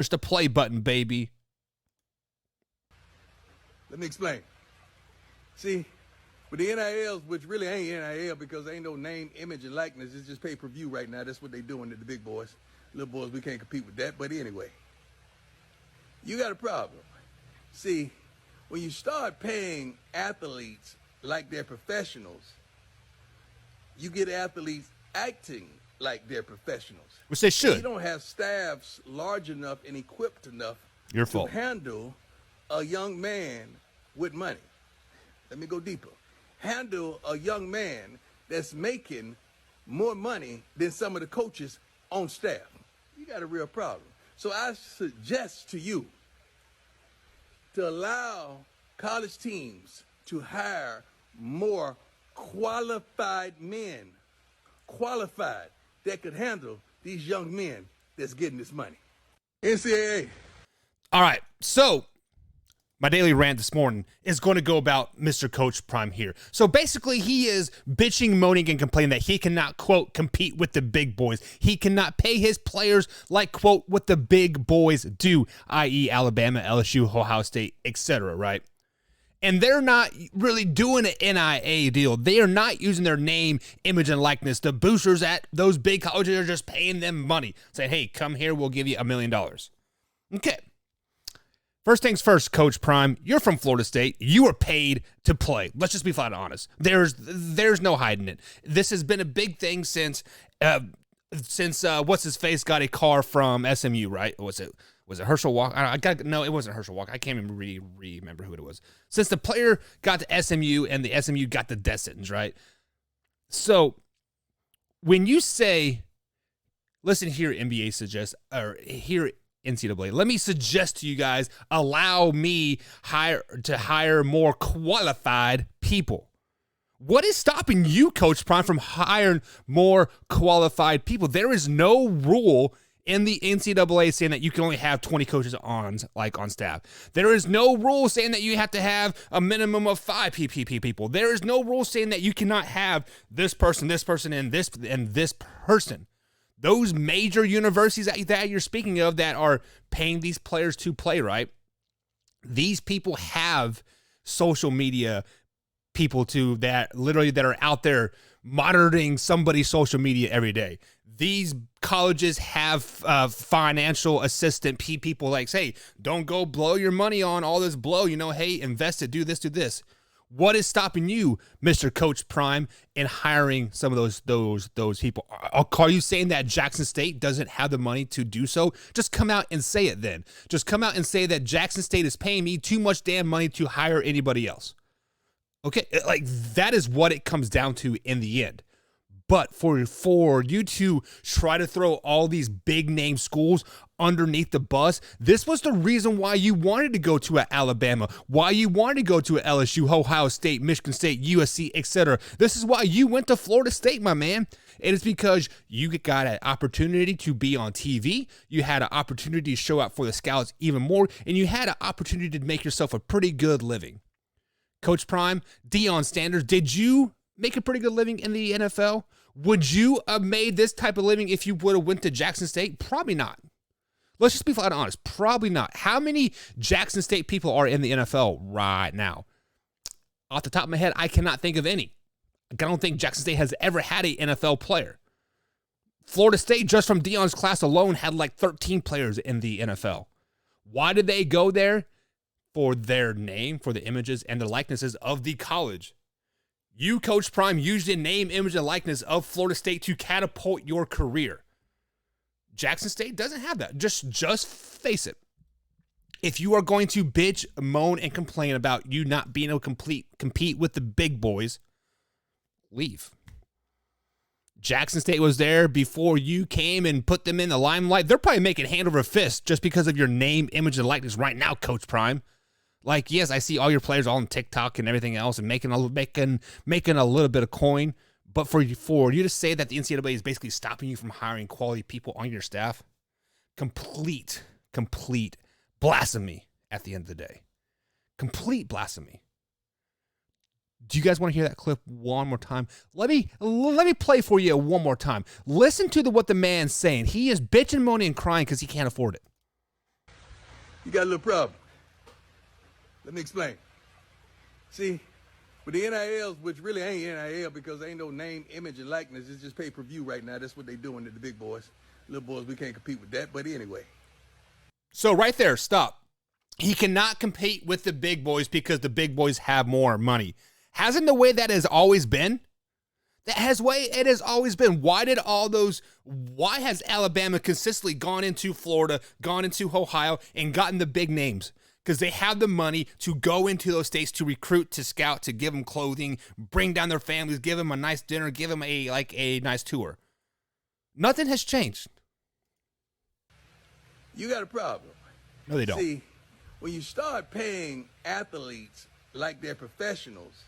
There's the play button, baby. Let me explain. See, with the NILs, which really ain't NIL because there ain't no name, image, and likeness, it's just pay-per-view right now. That's what they doing to the big boys. Little boys, we can't compete with that. But anyway, you got a problem. See, when you start paying athletes like they're professionals, you get athletes acting like they're professionals. Which they should. You don't have staffs large enough and equipped enough Your to fault. handle a young man with money. Let me go deeper. Handle a young man that's making more money than some of the coaches on staff. You got a real problem. So I suggest to you to allow college teams to hire more qualified men, that could handle these young men that's getting this money. NCAA. All right, so my daily rant this morning is going to go about Mr. Coach Prime here. So basically, he is bitching, moaning, and complaining that he cannot, quote, compete with the big boys. He cannot pay his players like, quote, what the big boys do, i.e. Alabama, LSU, Ohio State, etc., right? And they're not really doing an NIA deal. They are not using their name, image, and likeness. The boosters at those big colleges are just paying them money, saying, hey, come here, we'll give you $1 million. Okay. First things first, Coach Prime, you're from Florida State. You are paid to play. Let's just be flat honest. There's no hiding it. This has been a big thing since what's his face got a car from SMU, right? Was it Herschel Walker? No, it wasn't Herschel Walker. I can't even remember who it was. Since the player got to SMU and the SMU got the death sentence, right? So when you say, listen here, NBA suggests, or here NCAA, let me suggest to you guys, allow me to hire more qualified people. What is stopping you, Coach Prime, from hiring more qualified people? There is no rule in the NCAA saying that you can only have 20 coaches on staff. There is no rule saying that you have to have a minimum of 5 PPP people. There is no rule saying that you cannot have this person, and this person. Those major universities that you're speaking of that are paying these players to play, right? These people have social media people that are out there monitoring somebody's social media every day. These colleges have financial assistant people like, hey, don't go blow your money on all this blow. Hey, invest it, do this, do this. What is stopping you, Mr. Coach Prime, in hiring some of those people? Are you saying that Jackson State doesn't have the money to do so? Just come out and say it then. Just come out and say that Jackson State is paying me too much damn money to hire anybody else. Okay, like that is what it comes down to in the end. But for you to try to throw all these big name schools underneath the bus, this was the reason why you wanted to go to an Alabama, why you wanted to go to an LSU, Ohio State, Michigan State, USC, etc. This is why you went to Florida State, my man. It is because you got an opportunity to be on TV, you had an opportunity to show up for the scouts even more, and you had an opportunity to make yourself a pretty good living. Coach Prime, Deion Sanders, did you make a pretty good living in the NFL? Would you have made this type of living if you would have went to Jackson State? Probably not. Let's just be flat honest. Probably not. How many Jackson State people are in the NFL right now? Off the top of my head, I cannot think of any. I don't think Jackson State has ever had an NFL player. Florida State, just from Deion's class alone, had like 13 players in the NFL. Why did they go there? For their name, for the images and the likenesses of the college. You, Coach Prime, used the name, image, and likeness of Florida State to catapult your career. Jackson State doesn't have that. Just face it. If you are going to bitch, moan, and complain about you not being able to compete with the big boys, leave. Jackson State was there before you came and put them in the limelight. They're probably making hand over fist just because of your name, image, and likeness right now, Coach Prime. Like, yes, I see all your players all on TikTok and everything else and making a little bit of coin. But for you to say that the NCAA is basically stopping you from hiring quality people on your staff, complete blasphemy at the end of the day. Complete blasphemy. Do you guys want to hear that clip one more time? Let me play for you one more time. Listen to what the man's saying. He is bitching, moaning, and crying because he can't afford it. You got a little problem. Let me explain. See, with the NILs, which really ain't NIL because ain't no name, image, and likeness, it's just pay-per-view right now. That's what they doing to the big boys. Little boys, we can't compete with that, but anyway. So right there, stop. He cannot compete with the big boys because the big boys have more money. Hasn't the way that has always been? That has way it has always been. Why has Alabama consistently gone into Florida, gone into Ohio, and gotten the big names? Because they have the money to go into those states to recruit, to scout, to give them clothing, bring down their families, give them a nice dinner, give them a nice tour. Nothing has changed. You got a problem. No, they don't. See, when you start paying athletes like they're professionals.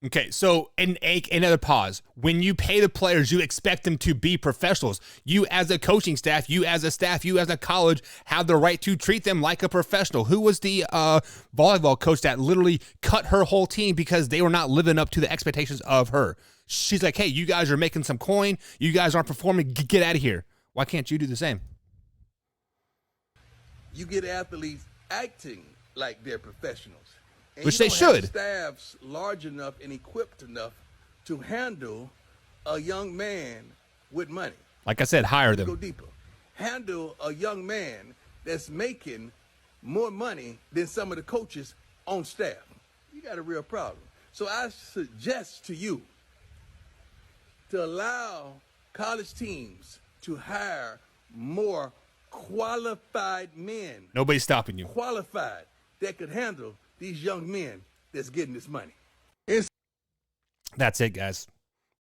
Okay, so another pause. When you pay the players, you expect them to be professionals. You as a coaching staff, you as a staff, you as a college have the right to treat them like a professional. Who was the volleyball coach that literally cut her whole team because they were not living up to the expectations of her? She's like, hey, you guys are making some coin. You guys aren't performing. Get out of here. Why can't you do the same? You get athletes acting like they're professionals. And which you they don't should. have staffs large enough and equipped enough to handle a young man with money. Like I said, hire them. Go deeper. Handle a young man that's making more money than some of the coaches on staff. You got a real problem. So I suggest to you to allow college teams to hire more qualified men. Nobody's stopping you. Qualified that could handle these young men that's getting this money. That's it, guys.